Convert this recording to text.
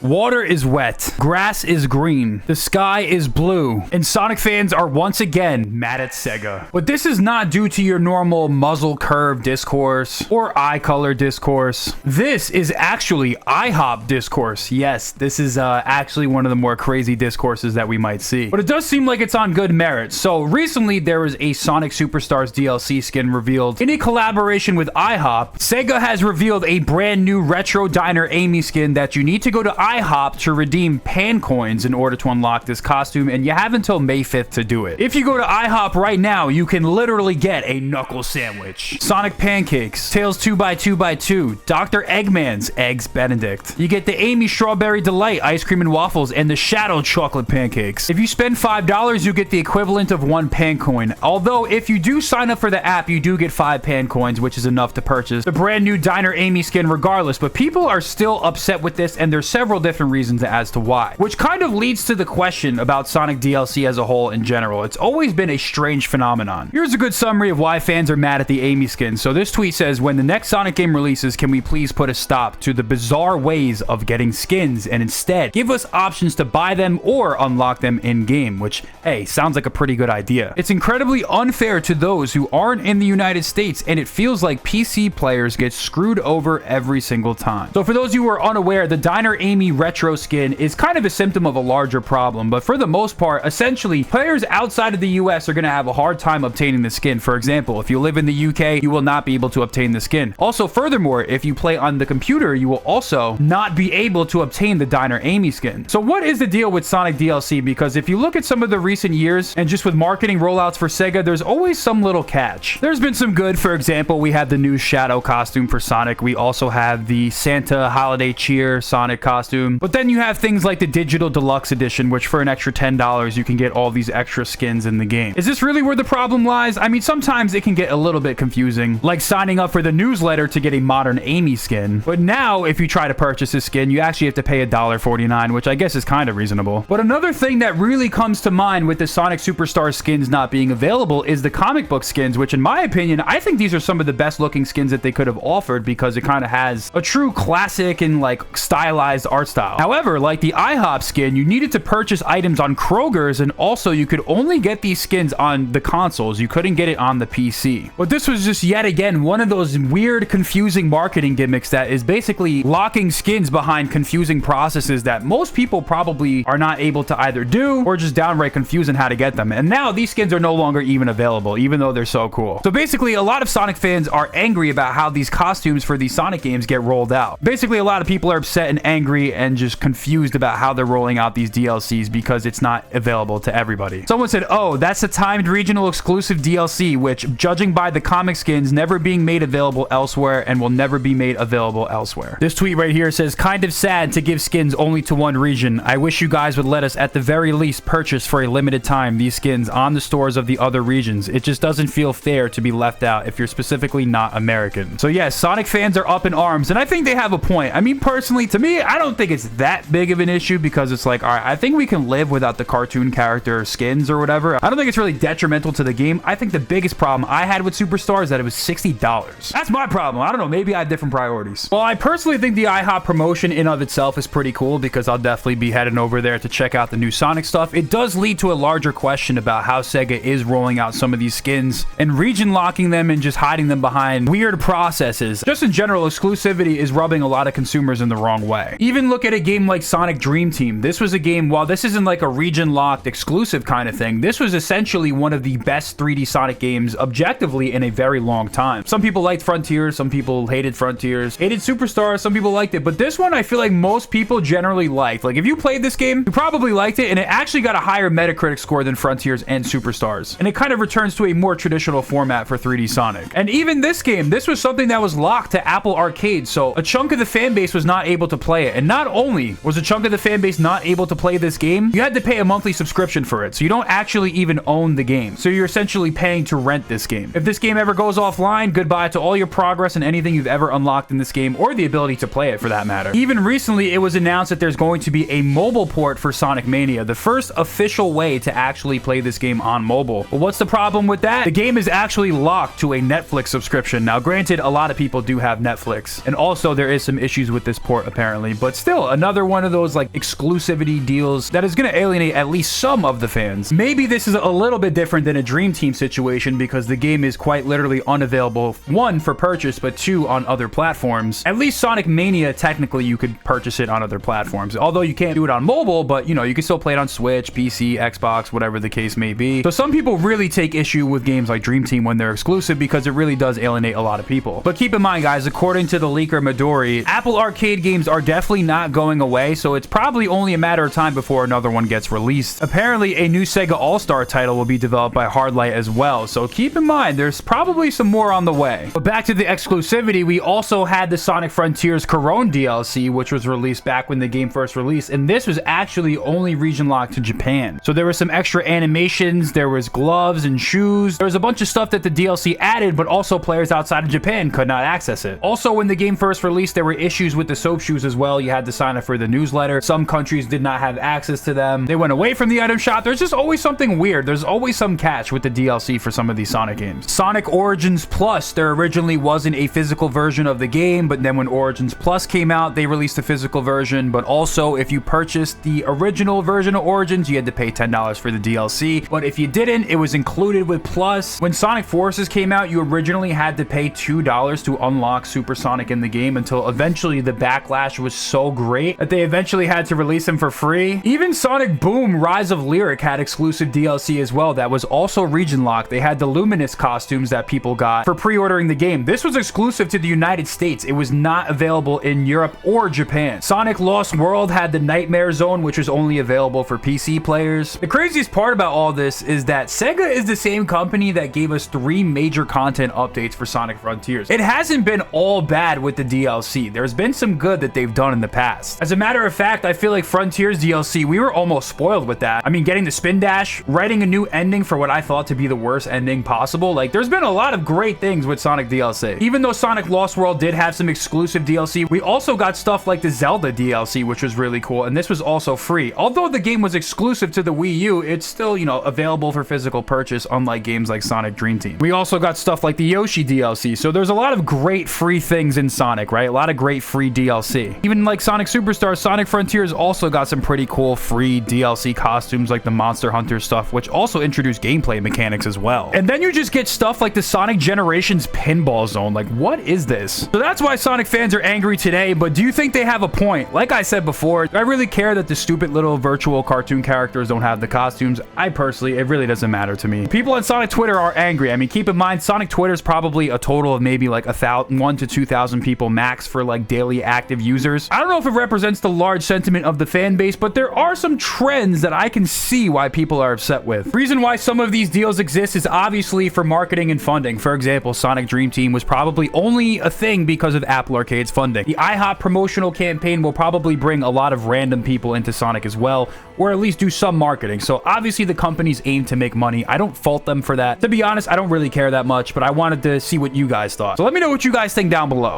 Water is wet. Grass is green. The sky is blue. And Sonic fans are once again mad at SEGA. But this is not due to your normal muzzle curve discourse or eye color discourse. This is actually IHOP discourse. Yes, this is actually one of the more crazy discourses that we might see. But it does seem like it's on good merit. So recently there was a Sonic Superstars DLC skin revealed in a collaboration with IHOP. SEGA has revealed a brand new retro diner Amy skin that you need to go to IHOP to redeem pan coins in order to unlock this costume, and you have until May 5th to do it. If you go to IHOP right now, you can literally get a knuckle sandwich, Sonic pancakes, Tails 2x2x2, Dr. Eggman's Eggs Benedict. You get the Amy Strawberry Delight ice cream and waffles and the Shadow chocolate pancakes. If you spend $5, you get the equivalent of 1 pan coin. Although if you do sign up for the app, you do get 5 pan coins, which is enough to purchase the brand new Diner Amy skin regardless. But people are still upset with this, and there's several different reasons as to why, which kind of leads to the question about Sonic DLC as a whole in general. It's always been a strange phenomenon. Here's a good summary of why fans are mad at the Amy skin. So this tweet says, when the next Sonic game releases, can we please put a stop to the bizarre ways of getting skins and instead give us options to buy them or unlock them in-game, which, hey, sounds like a pretty good idea. It's incredibly unfair to those who aren't in the United States, and it feels like PC players get screwed over every single time. So for those of you who are unaware, the Diner Amy retro skin is kind of a symptom of a larger problem, but for the most part, essentially, players outside of the US are going to have a hard time obtaining the skin. For example, if you live in the UK, you will not be able to obtain the skin. Also, furthermore, if you play on the computer, you will also not be able to obtain the Diner Amy skin. So what is the deal with Sonic DLC? Because if you look at some of the recent years, and just with marketing rollouts for SEGA, there's always some little catch. There's been some good. For example, we have the new Shadow costume for Sonic. We also have the Santa Holiday Cheer Sonic costume. But then you have things like the Digital Deluxe Edition, which for an extra $10, you can get all these extra skins in the game. Is this really where the problem lies? I mean, sometimes it can get a little bit confusing, like signing up for the newsletter to get a modern Amy skin. But now, if you try to purchase this skin, you actually have to pay $1.49, which I guess is kind of reasonable. But another thing that really comes to mind with the Sonic Superstar skins not being available is the comic book skins, which in my opinion, I think these are some of the best looking skins that they could have offered because it kind of has a true classic and like stylized art style. However, like the IHOP skin, you needed to purchase items on Kroger's, and also you could only get these skins on the consoles. You couldn't get it on the PC. But this was just yet again one of those weird, confusing marketing gimmicks that is basically locking skins behind confusing processes that most people probably are not able to either do or just downright confused on how to get them. And now these skins are no longer even available, even though they're so cool. So basically, a lot of Sonic fans are angry about how these costumes for these Sonic games get rolled out. Basically, a lot of people are upset and angry and just confused about how they're rolling out these DLCs because it's not available to everybody. Someone said, oh, that's a timed regional exclusive DLC, which, judging by the comic skins never being made available elsewhere and will never be made available elsewhere. This tweet right here says, kind of sad to give skins only to one region. I wish you guys would let us at the very least purchase for a limited time these skins on the stores of the other regions. It just doesn't feel fair to be left out if you're specifically not American. So yes, Sonic fans are up in arms, and I think they have a point. I mean, personally, to me, I don't think it's that big of an issue because it's like, all right, I think we can live without the cartoon character skins or whatever. I don't think it's really detrimental to the game. I think the biggest problem I had with Superstar is that it was $60. That's my problem. I don't know. Maybe I have different priorities. Well, I personally think the IHOP promotion in of itself is pretty cool because I'll definitely be heading over there to check out the new Sonic stuff. It does lead to a larger question about how SEGA is rolling out some of these skins and region locking them and just hiding them behind weird processes. Just in general, exclusivity is rubbing a lot of consumers in the wrong way. Even look at a game like Sonic Dream Team. This was a game, while this isn't like a region locked exclusive kind of thing, this was essentially one of the best 3D Sonic games objectively in a very long time. Some people liked Frontiers, some people hated Frontiers, hated Superstars, some people liked it, but this one I feel like most people generally liked. Like if you played this game, you probably liked it, and it actually got a higher Metacritic score than Frontiers and Superstars. And it kind of returns to a more traditional format for 3D Sonic. And even this game, this was something that was locked to Apple Arcade, so a chunk of the fan base was not able to play it. And not only was a chunk of the fan base not able to play this game, you had to pay a monthly subscription for it, so you don't actually even own the game. So you're essentially paying to rent this game. If this game ever goes offline, goodbye to all your progress and anything you've ever unlocked in this game, or the ability to play it for that matter. Even recently, it was announced that there's going to be a mobile port for Sonic Mania, the first official way to actually play this game on mobile. But what's the problem with that? The game is actually locked to a Netflix subscription. Now, granted, a lot of people do have Netflix, and also there is some issues with this port apparently, but still, still another one of those like exclusivity deals that is going to alienate at least some of the fans. Maybe this is a little bit different than a Dream Team situation because the game is quite literally unavailable, one, for purchase, but two, on other platforms. At least Sonic Mania, technically you could purchase it on other platforms, although you can't do it on mobile, but you know, you can still play it on Switch, PC, Xbox, whatever the case may be. So some people really take issue with games like Dream Team when they're exclusive because it really does alienate a lot of people. But keep in mind, guys, according to the leaker Midori, Apple Arcade games are definitely not going away, so it's probably only a matter of time before another one gets released. Apparently, a new SEGA All-Star title will be developed by Hardlight as well, so keep in mind, there's probably some more on the way. But back to the exclusivity, we also had the Sonic Frontiers Corone DLC, which was released back when the game first released, and this was actually only region locked to Japan. So there were some extra animations, there was gloves and shoes, there was a bunch of stuff that the DLC added, but also players outside of Japan could not access it. Also, when the game first released, there were issues with the soap shoes as well. You had to sign up for the newsletter. Some countries did not have access to them. They went away from the item shop. There's just always something weird. There's always some catch with the DLC for some of these Sonic games. Sonic Origins Plus, there originally wasn't a physical version of the game, but then when Origins Plus came out, they released a physical version, but also if you purchased the original version of Origins, you had to pay $10 for the DLC, but if you didn't, it was included with Plus. When Sonic Forces came out, you originally had to pay $2 to unlock Super Sonic in the game until eventually the backlash was so great that they eventually had to release him for free. Even Sonic Boom Rise of Lyric had exclusive DLC as well that was also region locked. They had the Luminous costumes that people got for pre-ordering the game. This was exclusive to the United States. It was not available in Europe or Japan. Sonic Lost World had the Nightmare Zone, which was only available for PC players. The craziest part about all this is that SEGA is the same company that gave us 3 major content updates for Sonic Frontiers. It hasn't been all bad with the DLC. There's been some good that they've done in the past. As a matter of fact, I feel like Frontiers DLC, we were almost spoiled with that. I mean, getting the spin dash, writing a new ending for what I thought to be the worst ending possible. Like, there's been a lot of great things with Sonic DLC. Even though Sonic Lost World did have some exclusive DLC, we also got stuff like the Zelda DLC, which was really cool, and this was also free. Although the game was exclusive to the Wii U, it's still, you know, available for physical purchase, unlike games like Sonic Dream Team. We also got stuff like the Yoshi DLC, so there's a lot of great free things in Sonic, right? A lot of great free DLC. Even like Sonic Superstars, Sonic Frontiers also got some pretty cool free DLC costumes like the Monster Hunter stuff, which also introduced gameplay mechanics as well. And then you just get stuff like the Sonic Generations Pinball Zone. Like, what is this? So that's why Sonic fans are angry today, but do you think they have a point? Like I said before, I really care that the stupid little virtual cartoon characters don't have the costumes. I personally, it really doesn't matter to me. People on Sonic Twitter are angry. I mean, keep in mind, Sonic Twitter is probably a total of maybe like 1 to 2,000 people max for like daily active users. I don't know if it represents the large sentiment of the fan base, but there are some trends that I can see why people are upset with. The reason why some of these deals exist is obviously for marketing and funding. For example, Sonic Dream Team was probably only a thing because of Apple Arcade's funding. The IHOP promotional campaign will probably bring a lot of random people into Sonic as well, or at least do some marketing. So obviously the companies aim to make money. I don't fault them for that. To be honest, I don't really care that much, but I wanted to see what you guys thought. So let me know what you guys think down below.